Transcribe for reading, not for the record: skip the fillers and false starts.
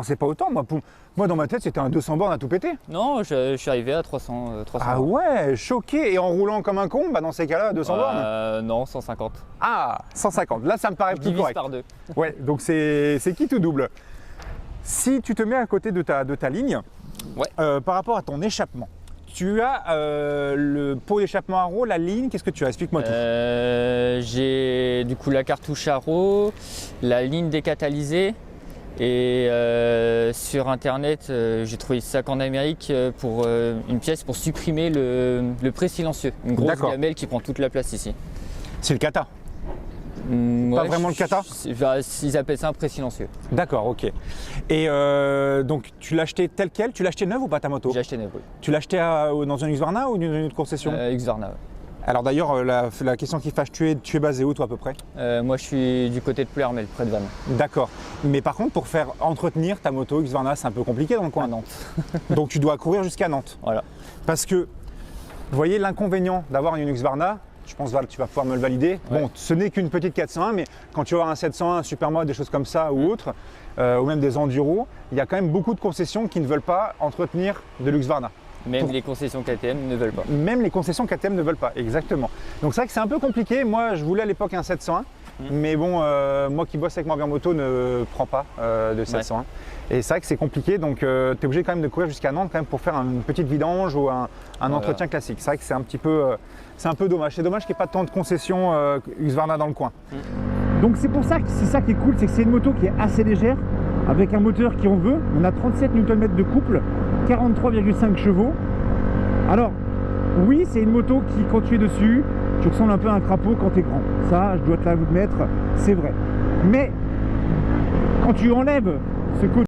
C'est pas autant, moi dans ma tête c'était un 200 bornes à tout péter. Non, je suis arrivé à 300. Ah bornes. ouais, choqué, et en roulant comme un con, bah dans ces cas-là, 200 bornes. Non, 150. Ah, 150, là ça me paraît plus Divise correct. par 2. Ouais, donc c'est qui tout double. Si tu te mets à côté de ta ligne, Ouais. par rapport à ton échappement, tu as le pot d'échappement à RAW, la ligne, qu'est-ce que tu as? Explique-moi tout. J'ai du coup la cartouche à RAW, la ligne décatalysée. Et sur internet, j'ai trouvé ça qu'en Amérique pour une pièce pour supprimer le pré-silencieux. Une grosse gamelle qui prend toute la place ici. C'est le kata. Pas vraiment le kata? Ils appellent ça un pré-silencieux. D'accord, ok. Et donc tu l'as acheté tel quel? Tu l'as acheté neuf ou pas ta moto? J'ai acheté neuf, oui. Tu l'as acheté dans un Husqvarna ou dans une autre concession? Husqvarna. Alors d'ailleurs, la question qui fâche, tu es basé où toi à peu près? Moi je suis du côté de Plouermel, près de Vannes. D'accord. Mais par contre, pour faire entretenir ta moto Husqvarna, c'est un peu compliqué dans le coin. À Nantes. Donc tu dois courir jusqu'à Nantes. Voilà. Parce que, vous voyez, l'inconvénient d'avoir une Husqvarna, je pense Val, tu vas pouvoir me le valider. Ouais. Bon, ce n'est qu'une petite 401, mais quand tu vas avoir un 701, un Supermode, des choses comme ça ou autres, ou même des Enduro, il y a quand même beaucoup de concessions qui ne veulent pas entretenir de l'Husqvarna. Même les concessions KTM ne veulent pas. Même les concessions KTM ne veulent pas, exactement. Donc c'est vrai que c'est un peu compliqué. Moi, je voulais à l'époque un 701, mais bon, moi qui bosse avec Morbihan Moto ne prends pas de 701. Ouais. Et c'est vrai que c'est compliqué, donc tu es obligé quand même de courir jusqu'à Nantes quand même pour faire une petite vidange ou un entretien classique. C'est vrai que c'est un petit peu, c'est un peu dommage. C'est dommage qu'il n'y ait pas tant de concessions Husqvarna dans le coin. Donc c'est pour ça que c'est ça qui est cool, c'est que c'est une moto qui est assez légère, avec un moteur qui en veut. On a 37 Nm de couple, 43,5 chevaux. Alors, oui, c'est une moto qui, quand tu es dessus, tu ressembles un peu à un crapaud quand tu es grand. Ça, je dois te l'admettre, c'est vrai. Mais, quand tu enlèves ce côté